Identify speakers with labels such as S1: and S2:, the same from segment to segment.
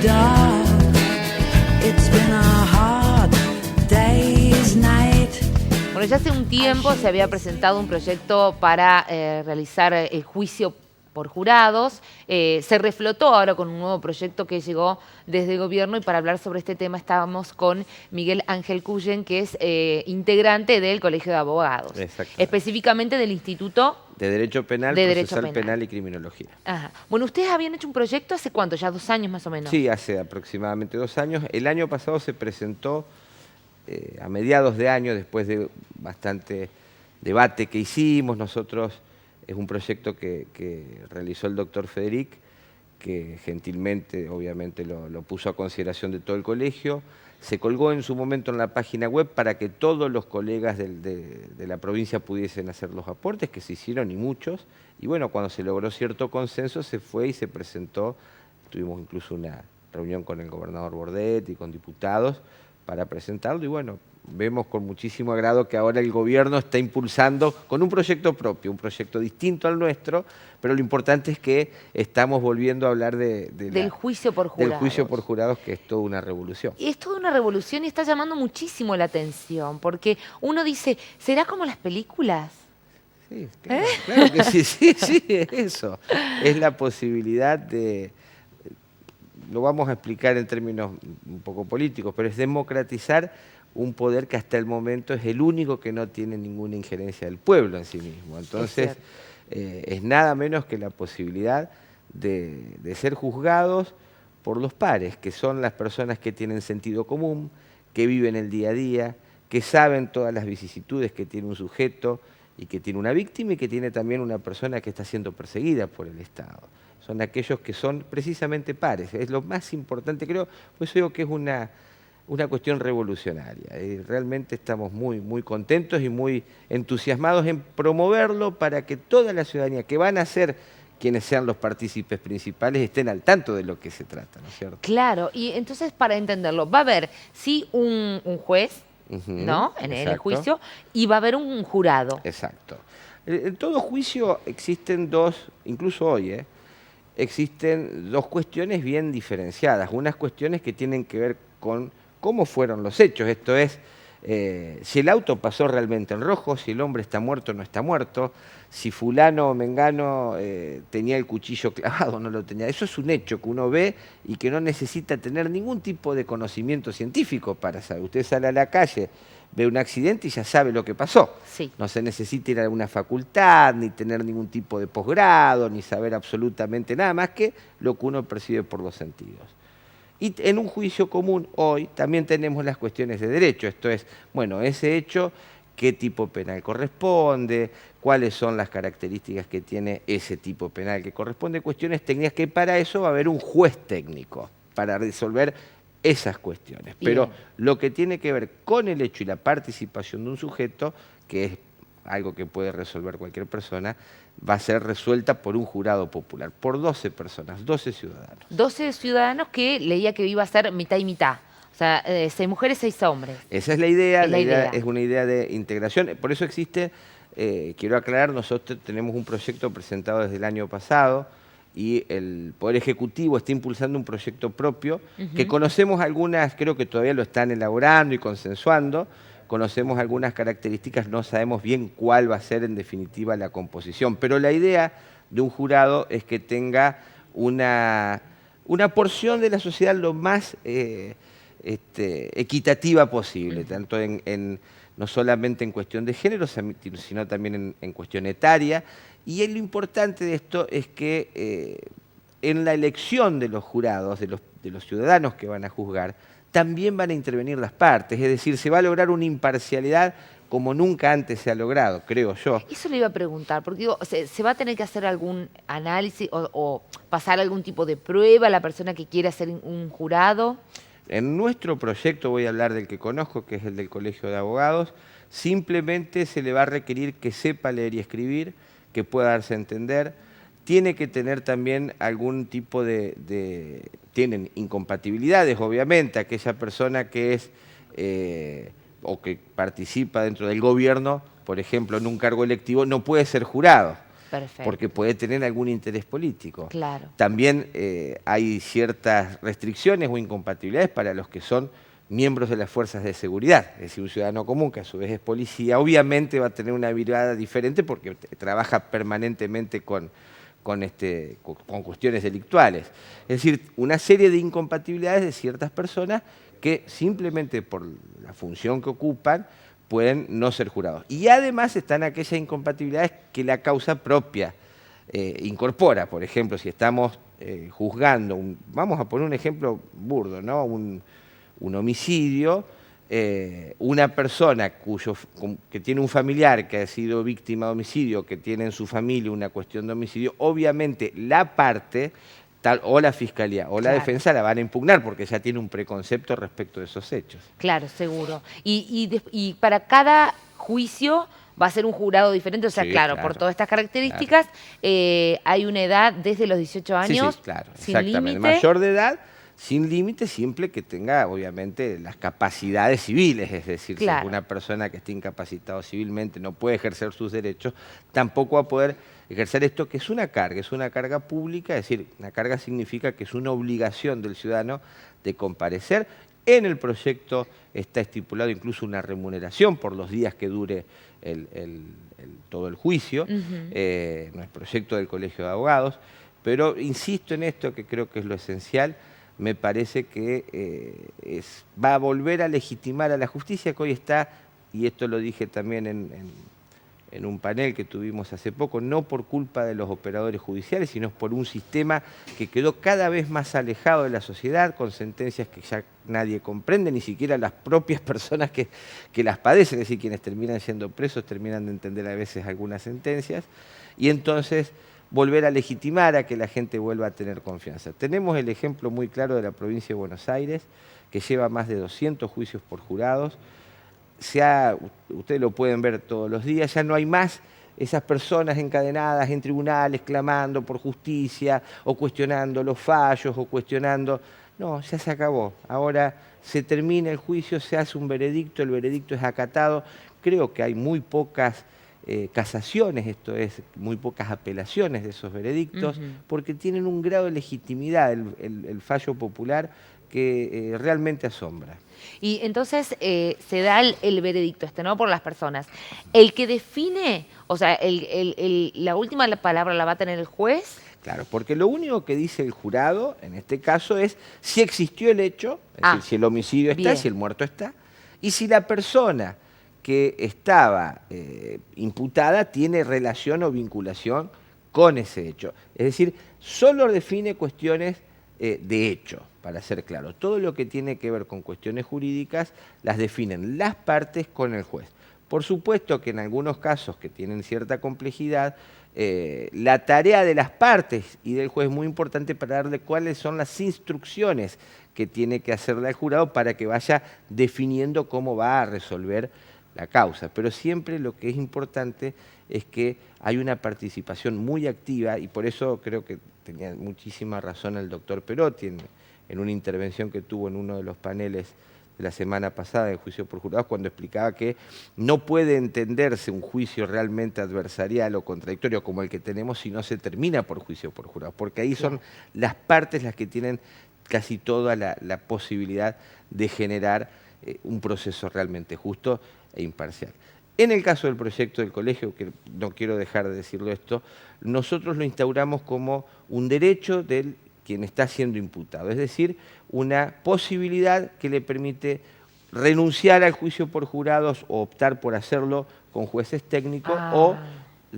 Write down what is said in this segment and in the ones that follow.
S1: dark. It's been a hard day's night.
S2: Bueno, ya hace un tiempo se había presentado un proyecto para realizar el juicio por jurados. Se reflotó ahora con un nuevo proyecto que llegó desde el gobierno, y para hablar sobre este tema estábamos con Miguel Ángel Cuyen, que es integrante del Colegio de Abogados, específicamente del Instituto
S3: de Derecho Penal, Procesal Penal y Criminología.
S2: Ajá. Bueno, ustedes habían hecho un proyecto ¿hace cuánto? ¿Ya 2 años más o menos?
S3: Sí, hace aproximadamente 2 años. El año pasado se presentó a mediados de año, después de bastante debate que hicimos. Nosotros, es un proyecto que realizó el doctor Federic, que gentilmente, obviamente, lo puso a consideración de todo el colegio. Se colgó en su momento en la página web para que todos los colegas de la provincia pudiesen hacer los aportes, que se hicieron y muchos. Y bueno, cuando se logró cierto consenso, se fue y se presentó. Tuvimos incluso una reunión con el gobernador Bordet y con diputados para presentarlo. Y bueno, vemos con muchísimo agrado que ahora el gobierno está impulsando con un proyecto propio, un proyecto distinto al nuestro, pero lo importante es que estamos volviendo a hablar
S2: del juicio por jurados.
S3: Del juicio por jurados, que es toda una revolución.
S2: Es toda una revolución y está llamando muchísimo la atención, porque uno dice, ¿será como las películas?
S3: Sí, claro, claro que sí, sí, eso. Es la posibilidad de... Lo vamos a explicar en términos un poco políticos, pero es democratizar un poder que hasta el momento es el único que no tiene ninguna injerencia del pueblo en sí mismo. Entonces, es nada menos que la posibilidad de ser juzgados por los pares, que son las personas que tienen sentido común, que viven el día a día, que saben todas las vicisitudes que tiene un sujeto y que tiene una víctima y que tiene también una persona que está siendo perseguida por el Estado. Son aquellos que son precisamente pares. Es lo más importante, creo, por eso digo que es una cuestión revolucionaria. Realmente estamos muy contentos y muy entusiasmados en promoverlo para que toda la ciudadanía, que van a ser quienes sean los partícipes principales, estén al tanto de lo que se trata, ¿no es cierto?
S2: Claro, y entonces, para entenderlo, va a haber, sí, un juez, ¿no?, en el juicio, y va a haber un jurado.
S3: Exacto. En todo juicio existen dos, incluso hoy, existen dos cuestiones bien diferenciadas. Unas cuestiones que tienen que ver con cómo fueron los hechos, esto es, si el auto pasó realmente en rojo, si el hombre está muerto o no está muerto, si fulano o mengano tenía el cuchillo clavado o no lo tenía. Eso es un hecho que uno ve y que no necesita tener ningún tipo de conocimiento científico para saber. Usted sale a la calle, ve un accidente y ya sabe lo que pasó.
S2: Sí.
S3: No se necesita ir a una facultad, ni tener ningún tipo de posgrado, ni saber absolutamente nada más que lo que uno percibe por los sentidos. Y en un juicio común hoy también tenemos las cuestiones de derecho, esto es, bueno, ese hecho, qué tipo penal corresponde, cuáles son las características que tiene ese tipo penal que corresponde, cuestiones técnicas, que para eso va a haber un juez técnico para resolver esas cuestiones. Pero lo que tiene que ver con el hecho y la participación de un sujeto, que es algo que puede resolver cualquier persona, va a ser resuelta por un jurado popular, por 12 personas, 12 ciudadanos.
S2: 12 ciudadanos que leía que iba a ser mitad y mitad. O sea, 6 mujeres, 6 hombres.
S3: Esa es la idea, la idea es una idea de integración. Por eso existe, quiero aclarar, nosotros tenemos un proyecto presentado desde el año pasado y el Poder Ejecutivo está impulsando un proyecto propio que conocemos algunas, creo que todavía lo están elaborando y consensuando. Conocemos algunas características, no sabemos bien cuál va a ser en definitiva la composición, pero la idea de un jurado es que tenga una porción de la sociedad lo más equitativa posible, tanto no solamente en cuestión de género, sino también en cuestión etaria. Y lo importante de esto es que en la elección de los jurados, de los ciudadanos que van a juzgar, también van a intervenir las partes, es decir, se va a lograr una imparcialidad como nunca antes se ha logrado, creo yo.
S2: Eso le iba a preguntar, porque digo, ¿se va a tener que hacer algún análisis o pasar algún tipo de prueba a la persona que quiera ser un jurado?
S3: En nuestro proyecto, voy a hablar del que conozco, que es el del Colegio de Abogados, simplemente se le va a requerir que sepa leer y escribir, que pueda darse a entender. Tiene que tener también algún tipo tienen incompatibilidades, obviamente. Aquella persona que es o que participa dentro del gobierno, por ejemplo, en un cargo electivo, no puede ser jurado.
S2: Perfecto.
S3: porque puede tener algún interés político.
S2: Claro.
S3: También hay ciertas restricciones o incompatibilidades para los que son miembros de las fuerzas de seguridad, es decir, un ciudadano común que a su vez es policía, obviamente va a tener una mirada diferente porque trabaja permanentemente con cuestiones delictuales. Es decir, una serie de incompatibilidades de ciertas personas que simplemente por la función que ocupan pueden no ser jurados. Y además están aquellas incompatibilidades que la causa propia incorpora. Por ejemplo, si estamos juzgando, vamos a poner un ejemplo burdo, ¿no? Un homicidio, una persona que tiene un familiar que ha sido víctima de homicidio, que tiene en su familia una cuestión de homicidio, obviamente la parte, o la fiscalía o la defensa la van a impugnar porque ya tiene un preconcepto respecto de esos hechos.
S2: Claro, seguro. Y para cada juicio va a ser un jurado diferente, o sea,
S3: Sí,
S2: claro, por todas estas características, hay una edad desde los 18 años,
S3: Sí, claro,
S2: sin
S3: exactamente.
S2: límite.
S3: Mayor de edad, sin límite, siempre que tenga, obviamente, las capacidades civiles. Es decir,
S2: Claro.
S3: si una persona que esté incapacitada civilmente no puede ejercer sus derechos, tampoco va a poder ejercer esto, que es una carga pública. Es decir, una carga significa que es una obligación del ciudadano de comparecer. En el proyecto está estipulado incluso una remuneración por los días que dure todo el juicio, en el proyecto del Colegio de Abogados. Pero insisto en esto, que creo que es lo esencial. Me parece que va a volver a legitimar a la justicia que hoy está, y esto lo dije también en un panel que tuvimos hace poco, no por culpa de los operadores judiciales, sino por un sistema que quedó cada vez más alejado de la sociedad, con sentencias que ya nadie comprende, ni siquiera las propias personas que las padecen, es decir, quienes terminan siendo presos terminan de entender a veces algunas sentencias, y entonces volver a legitimar a que la gente vuelva a tener confianza. Tenemos el ejemplo muy claro de la provincia de Buenos Aires, que lleva más de 200 juicios por jurados. Ustedes lo pueden ver todos los días, ya no hay más esas personas encadenadas en tribunales clamando por justicia o cuestionando los fallos o cuestionando. No, ya se acabó. Ahora se termina el juicio, se hace un veredicto, el veredicto es acatado. Creo que hay muy pocas casaciones, esto es, muy pocas apelaciones de esos veredictos, porque tienen un grado de legitimidad el fallo popular que realmente asombra.
S2: Y entonces se da el veredicto ¿no? Por las personas. El que define, o sea, la última palabra la va a tener el juez.
S3: Claro, porque lo único que dice el jurado, en este caso, es si existió el hecho, es decir, si el homicidio está,
S2: bien.
S3: Si el muerto está, y si la persona que estaba imputada tiene relación o vinculación con ese hecho. Es decir, solo define cuestiones de hecho, para ser claro. Todo lo que tiene que ver con cuestiones jurídicas las definen las partes con el juez. Por supuesto que en algunos casos que tienen cierta complejidad, la tarea de las partes y del juez es muy importante para darle cuáles son las instrucciones que tiene que hacerle al jurado para que vaya definiendo cómo va a resolver la causa. Pero siempre lo que es importante es que hay una participación muy activa, y por eso creo que tenía muchísima razón el doctor Perotti en una intervención que tuvo en uno de los paneles de la semana pasada en juicio por jurados, cuando explicaba que no puede entenderse un juicio realmente adversarial o contradictorio como el que tenemos si no se termina por juicio por jurados, porque ahí son las partes las que tienen casi toda la posibilidad de generar un proceso realmente justo e imparcial. En el caso del proyecto del colegio, que no quiero dejar de decirlo esto, nosotros lo instauramos como un derecho del quien está siendo imputado, es decir, una posibilidad que le permite renunciar al juicio por jurados o optar por hacerlo con jueces técnicos o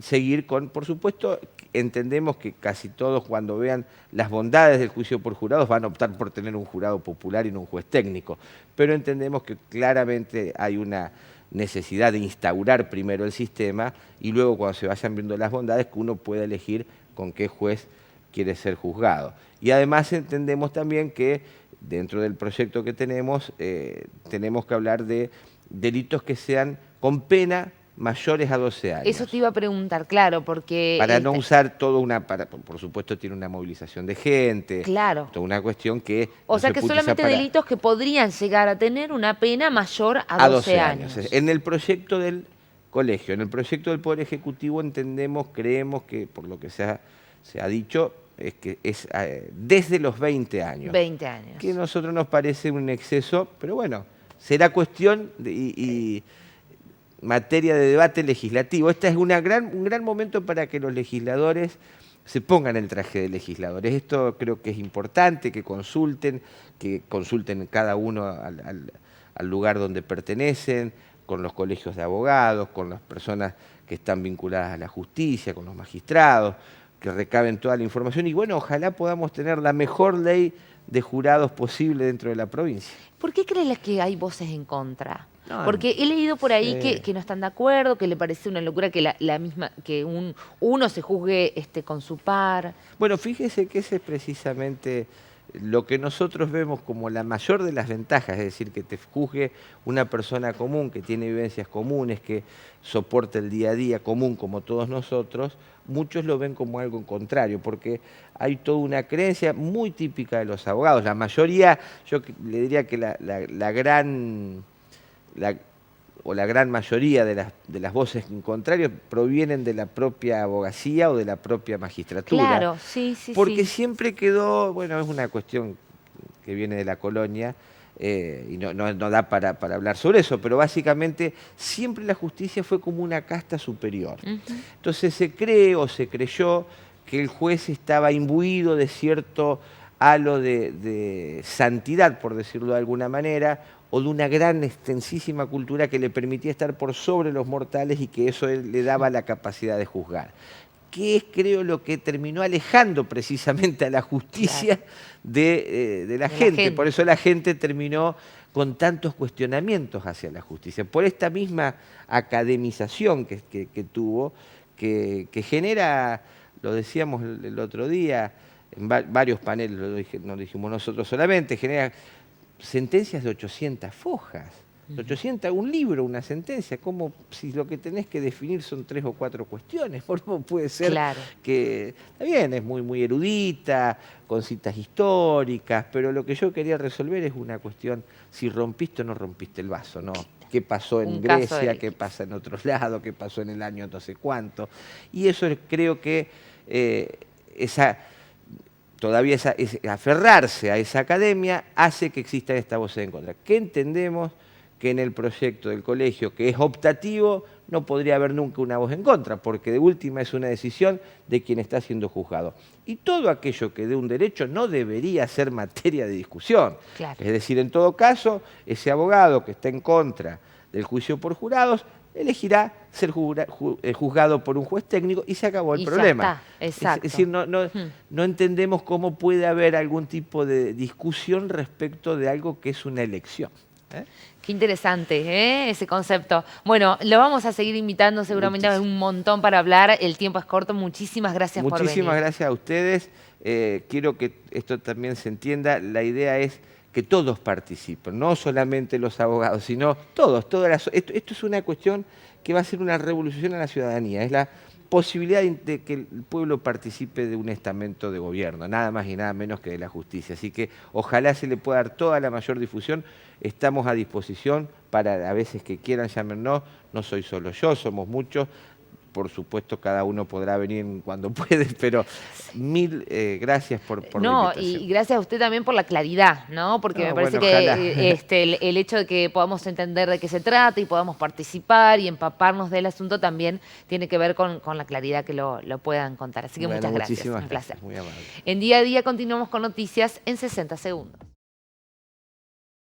S3: seguir con, por supuesto, entendemos que casi todos cuando vean las bondades del juicio por jurados van a optar por tener un jurado popular y no un juez técnico, pero entendemos que claramente hay una necesidad de instaurar primero el sistema y luego cuando se vayan viendo las bondades que uno pueda elegir con qué juez quiere ser juzgado. Y además entendemos también que dentro del proyecto que tenemos que hablar de delitos que sean con pena mayores a 12 años.
S2: Eso te iba a preguntar, claro, porque...
S3: Para no usar toda por supuesto tiene una movilización de gente,
S2: claro,
S3: toda una cuestión que...
S2: O
S3: no
S2: sea
S3: se
S2: que
S3: puede
S2: solamente
S3: usar para
S2: delitos que podrían llegar a tener una pena mayor a 12 años.
S3: En el proyecto del colegio. En el proyecto del Poder Ejecutivo entendemos, creemos que, por lo que se ha dicho, es que es desde los 20 años.
S2: 20 años.
S3: Que a nosotros nos parece un exceso, pero bueno, será cuestión y materia de debate legislativo. Este es un gran momento para que los legisladores se pongan el traje de legisladores. Esto creo que es importante, que consulten cada uno al lugar donde pertenecen, con los colegios de abogados, con las personas que están vinculadas a la justicia, con los magistrados, que recaben toda la información y bueno, ojalá podamos tener la mejor ley de jurados posible dentro de la provincia.
S2: ¿Por qué crees que hay voces en contra?
S3: No,
S2: Porque he leído por ahí
S3: sí.
S2: que no están de acuerdo, que le parece una locura que uno se juzgue con su par.
S3: Bueno, fíjese que ese es precisamente lo que nosotros vemos como la mayor de las ventajas, es decir, que te juzgue una persona común, que tiene vivencias comunes, que soporta el día a día común como todos nosotros, muchos lo ven como algo contrario, porque hay toda una creencia muy típica de los abogados. La mayoría, yo le diría que la gran mayoría de las voces en contrario provienen de la propia abogacía o de la propia magistratura.
S2: Claro, sí, sí,
S3: Porque
S2: sí.
S3: siempre quedó, bueno, es una cuestión que viene de la colonia y no da para hablar sobre eso, pero básicamente siempre la justicia fue como una casta superior. Entonces se cree o se creyó que el juez estaba imbuido de cierto halo de santidad, por decirlo de alguna manera, o de una gran, extensísima cultura que le permitía estar por sobre los mortales y que eso le daba la capacidad de juzgar. Que es, creo, lo que terminó alejando precisamente a la justicia de la gente. Por eso la gente terminó con tantos cuestionamientos hacia la justicia. Por esta misma academización que tuvo, que genera, lo decíamos el otro día, en varios paneles, no lo dijimos nosotros solamente, genera sentencias de 800 fojas. 800, un libro, una sentencia, como si lo que tenés que definir son 3 o 4 cuestiones. ¿Cómo puede ser que, está bien, es muy erudita, con citas históricas, pero lo que yo quería resolver es una cuestión, si rompiste o no rompiste el vaso, ¿no? ¿Qué pasó en Grecia? ¿Qué pasa en otros lados? ¿Qué pasó en el año no sé cuánto? Y eso creo que todavía aferrarse a esa academia hace que exista esta voz en contra. ¿Qué entendemos? Que en el proyecto del colegio, que es optativo, no podría haber nunca una voz en contra, porque de última es una decisión de quien está siendo juzgado. Y todo aquello que dé un derecho no debería ser materia de discusión.
S2: Claro.
S3: Es decir, en todo caso, ese abogado que está en contra del juicio por jurados elegirá ser juzgado por un juez técnico y se acabó el problema.
S2: Exacto.
S3: Es decir, no entendemos cómo puede haber algún tipo de discusión respecto de algo que es una elección.
S2: Qué interesante, ese concepto. Bueno, lo vamos a seguir invitando seguramente a un montón para hablar. El tiempo es corto. Muchísimas gracias por venir.
S3: Muchísimas gracias a ustedes. Quiero que esto también se entienda. La idea es que todos participen, no solamente los abogados, sino todos. Esto es una cuestión que va a ser una revolución a la ciudadanía. Es la posibilidad de que el pueblo participe de un estamento de gobierno, nada más y nada menos que de la justicia. Así que ojalá se le pueda dar toda la mayor difusión. Estamos a disposición para a veces que quieran llámenos, no soy solo yo, somos muchos. Por supuesto, cada uno podrá venir cuando puede, pero mil gracias por la invitación.
S2: Y gracias a usted también por la claridad, ¿no? Porque me parece que el hecho de que podamos entender de qué se trata y podamos participar y empaparnos del asunto también tiene que ver con la claridad que lo puedan contar. Así que muchas gracias.
S3: Muchísimas
S2: un placer.
S3: gracias, muy amable.
S2: En Día a Día continuamos con noticias en 60 segundos.